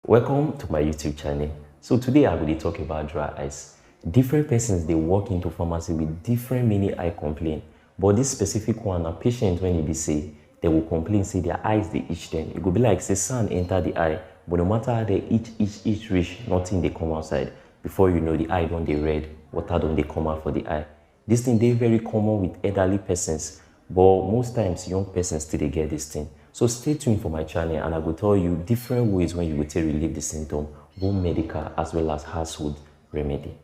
Welcome to my YouTube channel. So today I will be talking about dry eyes. Different persons they walk into pharmacy with different many eye complaint, but this specific one, a patient when he be say they will complain say their eyes they itch them. It could be like say sun enter the eye, but no matter how they itch reach, nothing they come outside. Before you know the eye don't they red, water don't they come out for the eye. This thing they very common with elderly persons, but most times young persons still they get this thing. So stay tuned for my channel and I will tell you different ways when you will take relieve the symptom, both medical as well as household remedy.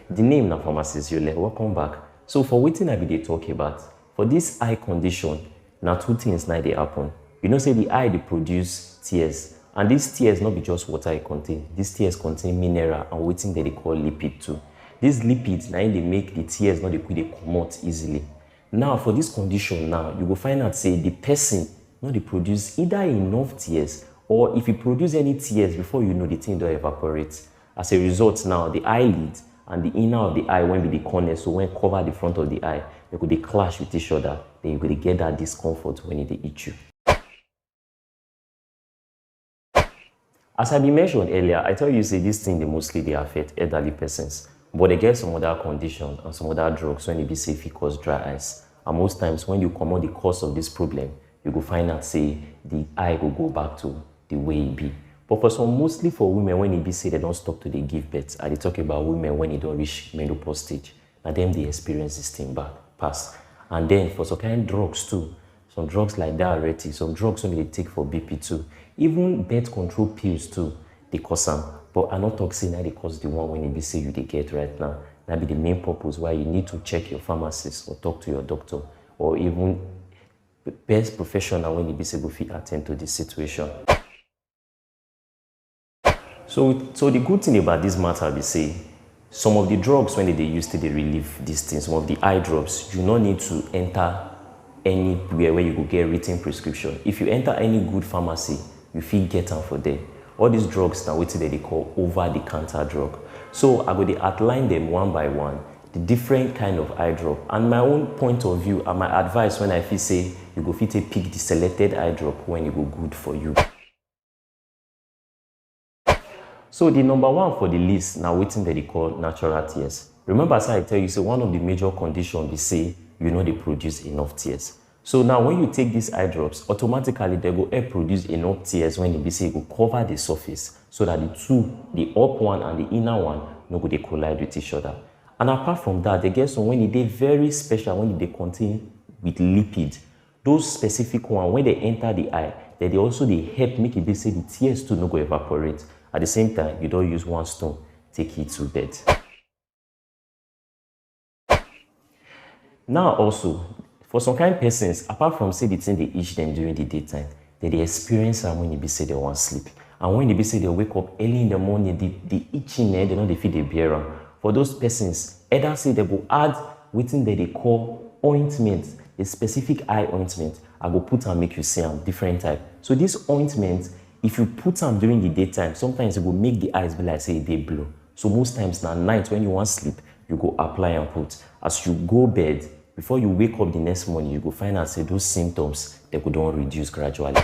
The name na Pharmacist Yole. Welcome back. So for wetin I be dey talk about, for this eye condition, na two things na dey happen. You know say the eye dey produce tears, and these tears not be just water e contain. These tears contain mineral and wetin they call lipid too. These lipids now they make the tears not they come out easily. Now for this condition now, you will find out say the person not they produce either enough tears, or if you produce any tears before you know the thing don't evaporate. As a result now, the eyelid and the inner of the eye when be the corner, so when cover the front of the eye, they could they clash with each other. Then you could get that discomfort when they eat you. As I mentioned earlier, I tell you say this thing they mostly they affect elderly persons. But they get some other conditions and some other drugs when it be safe it cause dry eyes. And most times when you come on the cause of this problem, you go find out say the eye will go back to the way it be. But for some, mostly for women, when it be say they don't stop to they give birth, I dey talk about women when it don't reach menopause stage. And then they experience this thing back pass. And then for some kind of drugs too, some drugs like diuretics, some drugs when they take for BP too, even birth control pills too, they cause them. But I'm not talking now they cause the one when it be say you they get right now. That be the main purpose why you need to check your pharmacist or talk to your doctor, or even best professional when it be say go fit attend to this situation. So the good thing about this matter be say some of the drugs when they use to they relieve these things, some of the eye drops, you don't need to enter anywhere where you go get written prescription. If you enter any good pharmacy, you feel get them for them. All these drugs now what they call over-the-counter drug. So I go to outline them one by one, the different kind of eye drop, and my own point of view and my advice when I feel say you go fit pick the selected eye drop when it go good for you. So the number one for the list now waiting that they call natural tears. Remember as I tell you, so one of the major conditions they say you know they produce enough tears. So now when you take these eye drops, automatically they go produce enough tears when they say go cover the surface, so that the two, the up one and the inner one, no go they collide with each other. And apart from that, they get some when they very special when they contain with lipid. Those specific one when they enter the eye, they also they help make it they say the tears too no go evaporate. At the same time, you don't use one stone, take it to bed. Now also, for some kind of persons, apart from say the thing they itch them during the daytime, they experience them when they be say they want sleep. And when they be say they wake up early in the morning, the itching they know they feel they bear them. For those persons, either say they go add within that they call ointment, a specific eye ointment. I go put and make you see them different type. So this ointment, if you put them during the daytime, sometimes it will make the eyes be like say they blow. So most times now night when you want sleep, you go apply and put. As you go bed, before you wake up the next morning, you go find out say those symptoms they could don't reduce gradually.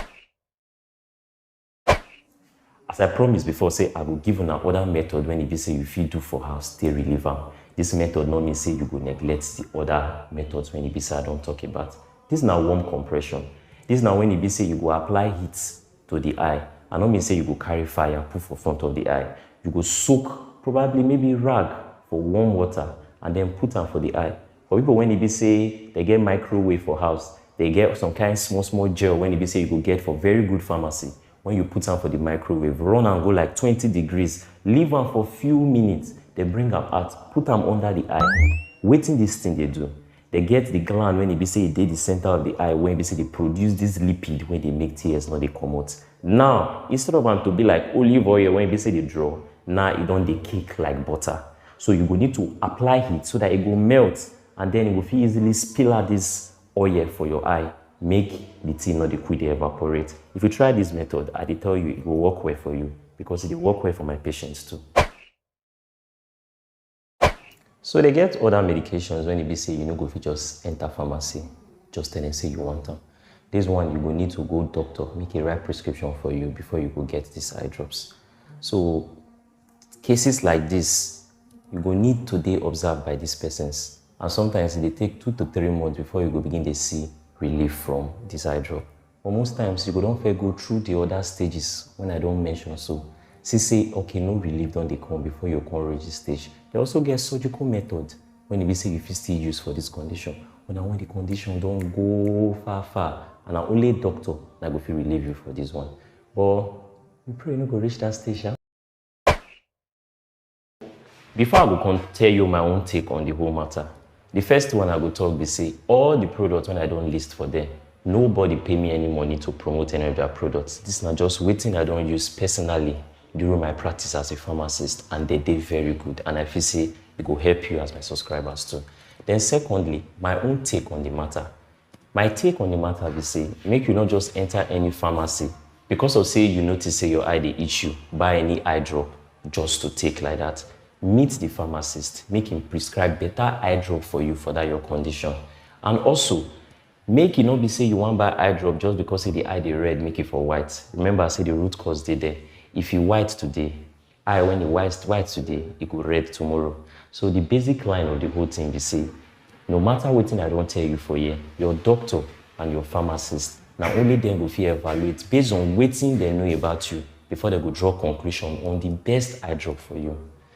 As I promised before, say I will give you another method when it be say you feel do for house, stay relieve them. This method not mean say you go neglect the other methods when it be say I don't talk about. This is now warm compression. This is now when it be say you go apply heat to the eye. I don't mean say you go carry fire, put for front of the eye. You go soak probably maybe rag for warm water and then put them for the eye. For people when it be say they get microwave for house, they get some kind of small gel when it be say you go get for very good pharmacy. When you put them for the microwave, run and go like 20 degrees, leave them for a few minutes, they bring them out, put them under the eye. Waiting this thing they do. They get the gland when it be say they the center of the eye, when it be say they produce this lipid when they make tears, now they come out. Now, instead of them to be like olive oil when it be say they draw, now it don't they cake like butter. So you will need to apply heat so that it will melt, and then it will easily spill out this oil for your eye, make the thing not the quick evaporate. If you try this method, I tell you it will work well for you, because it will work well for my patients too. So they get other medications when it be say you know go fit just enter pharmacy, just tell them say you want them. This one, you go need to go doctor, make a right prescription for you before you go get these eye drops. So cases like this, you go need to be observed by these persons. And sometimes they take 2 to 3 months before you go begin to see relief from this eye drop. But most times you go don't go through the other stages when I don't mention so. Say, okay, no relief don't they come before you come reach this stage. They also get surgical method when they say if you still use for this condition. When the condition don't go far, and only doctor that go feel relieve you for this one. But we pray you no go reach that stage. Yeah? Before I go tell you my own take on the whole matter, the first one I go talk be say all the products when I don't list for them, nobody pay me any money to promote any of their products. This is not just waiting I don't use personally during my practice as a pharmacist, and they very good, and I feel say it will help you as my subscribers too. Then secondly, my own take on the matter. My take on the matter be say, make you not just enter any pharmacy because of say you notice say your eye dey itch you, buy any eye drop just to take like that. Meet the pharmacist, make him prescribe better eye drop for you for that your condition. And also, make it not be say you want buy eye drop just because say the eye dey red, make it for white. Remember I say the root cause dey there. If you white today, eye when you white today, it go red tomorrow. So the basic line of the whole thing be say, no matter what I don't tell you for here, your doctor and your pharmacist, now only them will feel evaluate based on waiting they know about you before they go draw conclusion on the best eye drop for you.